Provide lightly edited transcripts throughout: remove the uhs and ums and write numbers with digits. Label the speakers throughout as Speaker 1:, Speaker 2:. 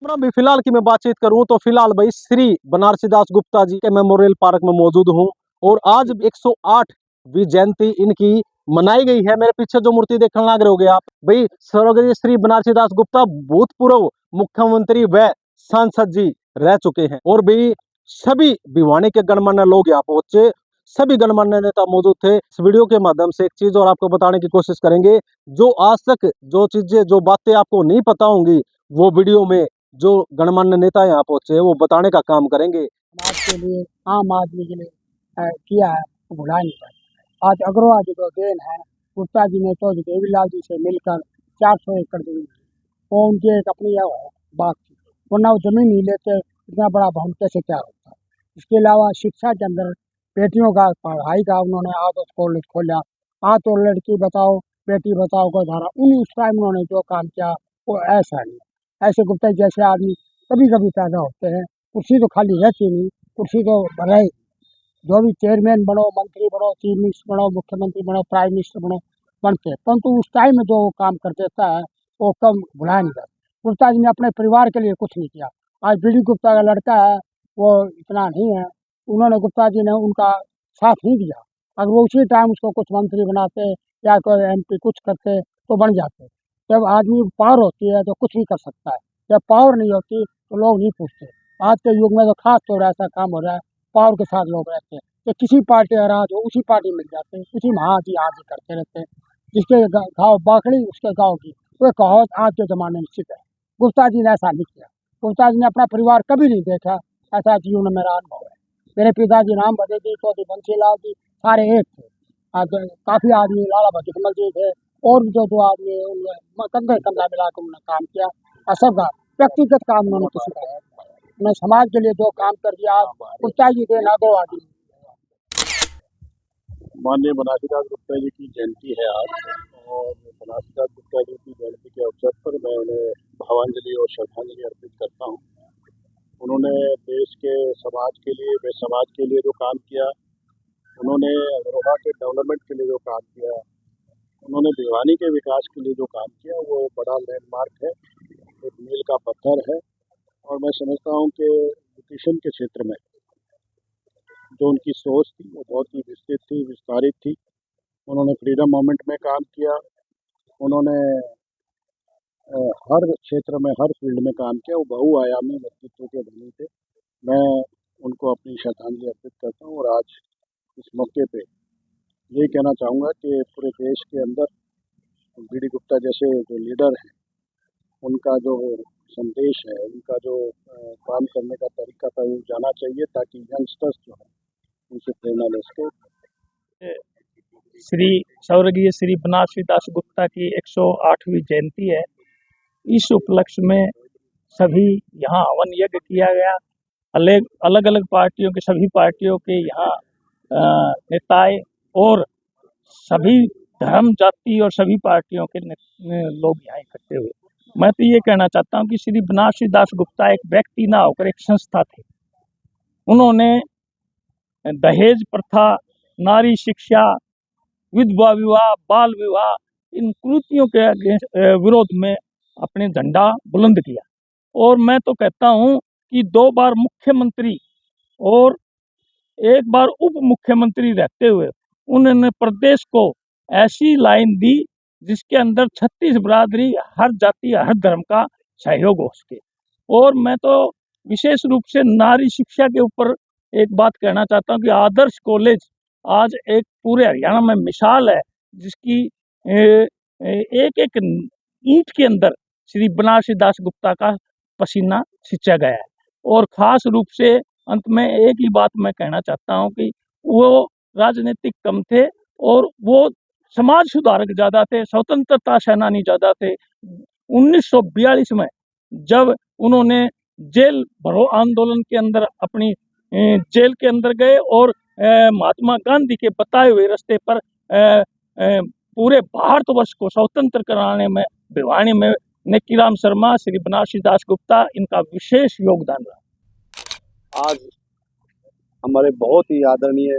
Speaker 1: अभी फिलहाल की मैं बातचीत करूं तो फिलहाल भाई श्री बनारसी दास गुप्ता जी के मेमोरियल पार्क में मौजूद हूं और आज 108वीं जयंती इनकी मनाई गई है। मेरे पीछे जो मूर्ति देखने लग रहे होगे आप, भाई स्वर्गीय श्री बनारसी दास गुप्ता भूतपूर्व मुख्यमंत्री व सांसद जी रह चुके हैं। और भी सभी भिवानी के गणमान्य लोग यहाँ पहुंचे, सभी गणमान्य नेता मौजूद थे। इस वीडियो के माध्यम से एक चीज और आपको बताने की कोशिश करेंगे, जो आज तक जो चीजें जो बातें आपको नहीं पता होंगी वो वीडियो में जो गणमान्य नेता यहाँ पहुंचे वो बताने का काम करेंगे।
Speaker 2: समाज के लिए, आम आदमी के लिए किया है, वो भुला नहीं सकते। आज अग्रवाल जी को देन है, गुप्ता जी ने तो देवीलाल जी से मिलकर 400 एकड़ जमीन दी। वो उनकी एक अपनी बात थी, वरना वो जमीन नहीं लेते, इतना बड़ा भवन कैसे तैयार होता। इसके अलावा शिक्षा के अंदर बेटियों का पढ़ाई का उन्होंने आदत कॉलेज खोला। आज तो लड़की बताओ बेटी बताओ को धारा उस टाइम उन्होंने जो काम किया वो ऐसा नहीं। ऐसे गुप्ता जी जैसे आदमी कभी कभी पैदा होते हैं। कुर्सी तो खाली रहती नहीं, कुर्सी तो रहे। जो भी चेयरमैन बनो, मंत्री बनो, चीफ मिनिस्टर बनो, मुख्यमंत्री बनो, प्राइम मिनिस्टर बनो, बनते हैं, परंतु उस टाइम में जो वो काम कर देता है वो कम भुलाया नहीं जाता। गुप्ता जी ने अपने परिवार के लिए कुछ नहीं किया। आज बीडी गुप्ता का लड़का है, वो इतना नहीं है, उन्होंने गुप्ता जी ने उनका साथ नहीं दिया। अगर वो उसी टाइम उसको कुछ मंत्री बनाते या कोई MP कुछ करते तो बन जाते। जब आदमी पावर होती है तो कुछ भी कर सकता है, जब पावर नहीं होती तो लोग नहीं पूछते। आज के युग में तो खास तौर ऐसा काम हो रहा है, पावर के साथ लोग रहते हैं तो किसी पार्टी नाराज हो उसी पार्टी मिल जाते हैं, उसी में हाजी हाजी करते रहते हैं। जिसके गाँव बाखड़ी उसके गाँव की, वो कहावत आज के ज़माने में सिद्ध है। गुप्ता जी ने ऐसा नहीं किया। गुप्ता जी ने अपना परिवार कभी नहीं देखा, ऐसा जीवन में मेरा अनुभव है। मेरे पिताजी राम भजे जी, चौधरी बंसीलाल जी, सारे एक थे। आज काफ़ी आदमी लाला भगत कमल जी थे, और भी जो आदमी है उनमें कंधे कंधा मिला कर उन्होंने काम किया। और सबका व्यक्तिगत काम उन्होंने किसी का उन्होंने समाज के लिए जो काम कर दिया, गुप्ता जी के ना दो आदमी।
Speaker 3: माननीय बनारसी दास गुप्ता जी की जयंती है आज, और बनारसी दास गुप्ता जी की जयंती के अवसर पर मैं उन्हें भावांजलि और श्रद्धांजलि अर्पित करता हूं। उन्होंने देश के समाज के लिए, वे समाज के लिए जो काम किया, उन्होंने अमरोहा के डेवलपमेंट के लिए जो काम किया, उन्होंने भिवानी के विकास के लिए जो काम किया, वो बड़ा लैंडमार्क है, एक मील का पत्थर है। और मैं समझता हूँ कि एजुकेशन के क्षेत्र में जो उनकी सोच थी वो बहुत ही विस्तृत थी, विस्तारित थी। उन्होंने फ्रीडम मूवमेंट में काम किया, उन्होंने हर क्षेत्र में, हर फील्ड में काम किया। वो बहुआयामी व्यक्तित्व के धनी थे। मैं उनको अपनी श्रद्धांजलि अर्पित करता हूँ। और आज इस मौके पे यही कहना चाहूँगा कि पूरे देश के अंदर बीडी गुप्ता जैसे जो लीडर हैं, उनका जो संदेश है, उनका जो काम करने का तरीका था वो जाना चाहिए, ताकि यंगस्टर्स जो है उनसे प्रेरणा ले सके।
Speaker 4: श्री स्वर्गीय श्री बनारसी दास गुप्ता की 108वीं जयंती है। इस उपलक्ष्य में सभी यहाँ हवन यज्ञ किया गया। अलग अलग पार्टियों के, सभी पार्टियों के यहाँ नेताएं और सभी धर्म, जाति और सभी पार्टियों के लोग यहाँ इकट्ठे हुए। मैं तो ये कहना चाहता हूँ कि श्री बनारसी दास गुप्ता एक व्यक्ति ना होकर एक संस्था थे। उन्होंने दहेज प्रथा, नारी शिक्षा, विधवा विवाह, बाल विवाह, इन कुरीतियों के विरोध में अपने झंडा बुलंद किया। और मैं तो कहता हूँ कि 2 बार मुख्यमंत्री और 1 बार उप मुख्यमंत्री रहते हुए उन्होंने प्रदेश को ऐसी लाइन दी जिसके अंदर 36 बिरादरी, हर जाति, हर धर्म का सहयोग हो सके। और मैं तो विशेष रूप से नारी शिक्षा के ऊपर एक बात कहना चाहता हूँ कि आदर्श कॉलेज आज एक पूरे हरियाणा में मिसाल है, जिसकी एक एक ईंट के अंदर श्री बनारसी दास गुप्ता का पसीना सिंचा गया है। और खास रूप से अंत में एक ही बात मैं कहना चाहता हूँ कि वो राजनीतिक कम थे और वो समाज सुधारक ज़्यादा थे, स्वतंत्रता सेनानी ज़्यादा थे। 1942 में जब उन्होंने जेल भरो आंदोलन के अंदर अपनी जेल के अंदर गए और महात्मा गांधी के बताए हुए रास्ते पर पूरे भारतवर्ष को स्वतंत्र कराने में भिवानी में नेकीराम शर्मा, श्री बनारसी दास गुप्ता, इनका विशेष योगदान रहा।
Speaker 3: आज हमारे बहुत ही आदरणीय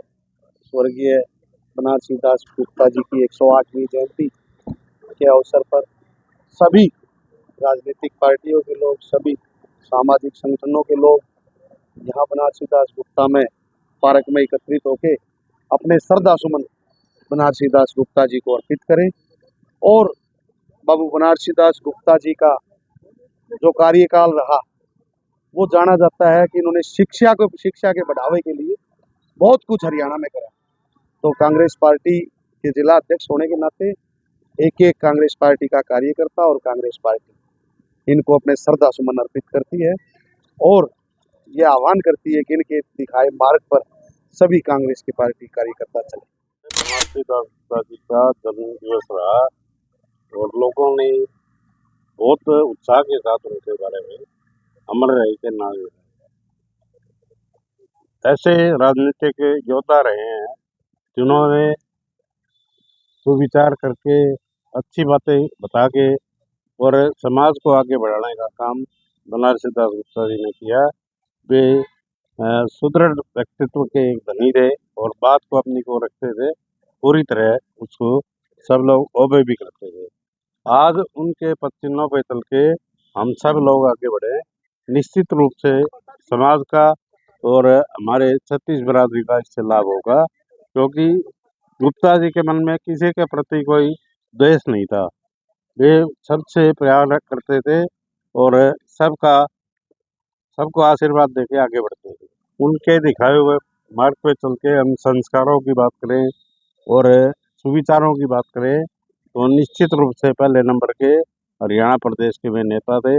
Speaker 3: स्वर्गीय बनारसी दास गुप्ता जी की 108वीं जयंती के अवसर पर सभी राजनीतिक पार्टियों के लोग, सभी सामाजिक संगठनों के लोग यहाँ बनारसी दास गुप्ता में पार्क में एकत्रित होकर अपने श्रद्धा सुमन बनारसी दास गुप्ता जी को अर्पित करें और बाबू बनारसी दास गुप्ता जी का जो कार्यकाल रहा वो जाना जाता है कि इन्होंने शिक्षा के बढ़ावे के लिए बहुत कुछ हरियाणा में करा। तो कांग्रेस पार्टी के जिला अध्यक्ष होने के नाते एक एक कांग्रेस पार्टी का कार्यकर्ता और कांग्रेस पार्टी इनको अपने श्रद्धा सुमन अर्पित करती है और ये आह्वान करती है कि इनके दिखाए मार्ग पर सभी कांग्रेस की पार्टी कार्यकर्ता चले।
Speaker 5: बनारसी दास गुप्ता जी का जन्म दिवस रहा और लोगों ने बहुत उत्साह के साथ उनके बारे में अमर रही के नाम। ऐसे राजनीतिक योद्धा रहे हैं जिन्होंने सुविचार करके अच्छी बातें बता के और समाज को आगे बढ़ाने का काम बनारसी दास गुप्ता जी ने किया। वे सुदृढ़ व्यक्तित्व के एक धनी थे और बात को अपनी को रखते थे, पूरी तरह उसको सब लोग ओबे भी करते थे। आज उनके पच्चीनों पे चल के हम सब लोग आगे बढ़े, निश्चित रूप से समाज का और हमारे छत्तीस बिरादरी का इससे लाभ होगा, क्योंकि गुप्ता जी के मन में किसी के प्रति कोई द्वेष नहीं था। वे सबसे प्यार करते थे और सबको आशीर्वाद देके आगे बढ़ते थे। उनके दिखाए हुए मार्ग पे चल के हम संस्कारों की बात करें और सुविचारों की बात करें तो निश्चित रूप से पहले नंबर के हरियाणा प्रदेश के वे नेता थे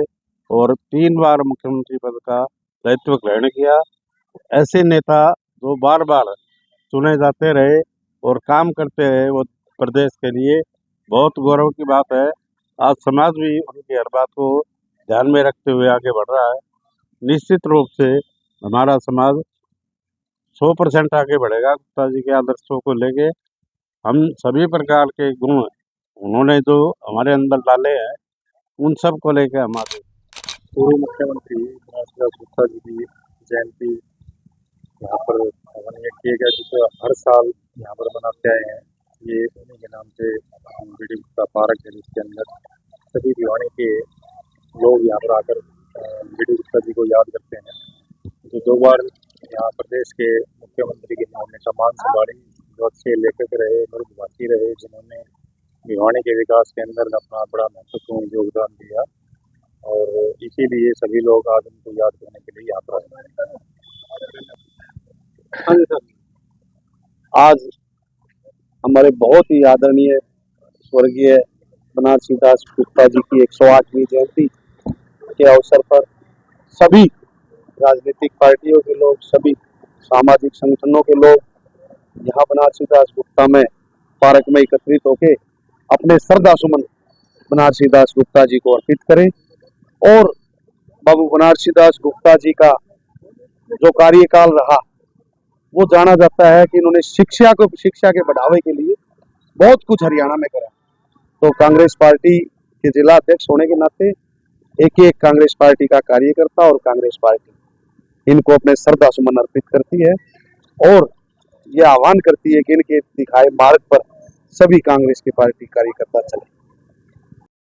Speaker 5: और 3 बार मुख्यमंत्री पद का दायित्व ग्रहण किया। ऐसे नेता जो बार बार चुने जाते रहे और काम करते रहे, वो प्रदेश के लिए बहुत गौरव की बात है। आज समाज भी उनकी हर बात को ध्यान में रखते हुए आगे बढ़ रहा है। निश्चित रूप से हमारा समाज 100% आगे बढ़ेगा गुप्ता जी के आदर्शों को लेके। हम सभी प्रकार के गुण उन्होंने जो हमारे अंदर डाले हैं उन सब को लेके हम आगे।
Speaker 3: पूर्व मुख्यमंत्री बनारसी दास गुप्ता जी की जयंती यहाँ पर हवन किए गए, जिसे हर साल यहाँ पर मनाते आए हैं। ये उन्हीं के नाम से बीडी गुप्ता पार्क है, जिसके अंदर सभी भिवानी के लोग यहाँ पर आकर बीडी गुप्ता जी को याद करते हैं। जो 2 बार यहाँ प्रदेश के मुख्यमंत्री के होने का मान संभाली, जो अच्छे लेखक रहे, मृदुभाषी रहे, जिन्होंने भिवानी के विकास के अंदर अपना बड़ा महत्वपूर्ण योगदान दिया और इसीलिए सभी लोग आज उनको याद करने के लिए यहाँ पर आए। हाँ जी सर, आज हमारे बहुत ही आदरणीय स्वर्गीय बनारसी दास गुप्ता जी की 108वीं जयंती के अवसर पर सभी राजनीतिक पार्टियों के लोग, सभी सामाजिक संगठनों के लोग यहाँ बनारसी दास गुप्ता में पार्क में एकत्रित होकर अपने श्रद्धा सुमन बनारसी दास गुप्ता जी को अर्पित करें और बाबू बनारसी दास गुप्ता जी का जो कार्यकाल रहा वो जाना जाता है कि इन्होंने शिक्षा के बढ़ावे के लिए बहुत कुछ हरियाणा में करा। तो कांग्रेस पार्टी के जिला अध्यक्ष होने के नाते एक एक कांग्रेस पार्टी का कार्यकर्ता और कांग्रेस पार्टी इनको अपने श्रद्धा सुमन अर्पित करती है और ये आह्वान करती है कि इनके दिखाए मार्ग पर सभी कांग्रेस की पार्टी कार्यकर्ता चले।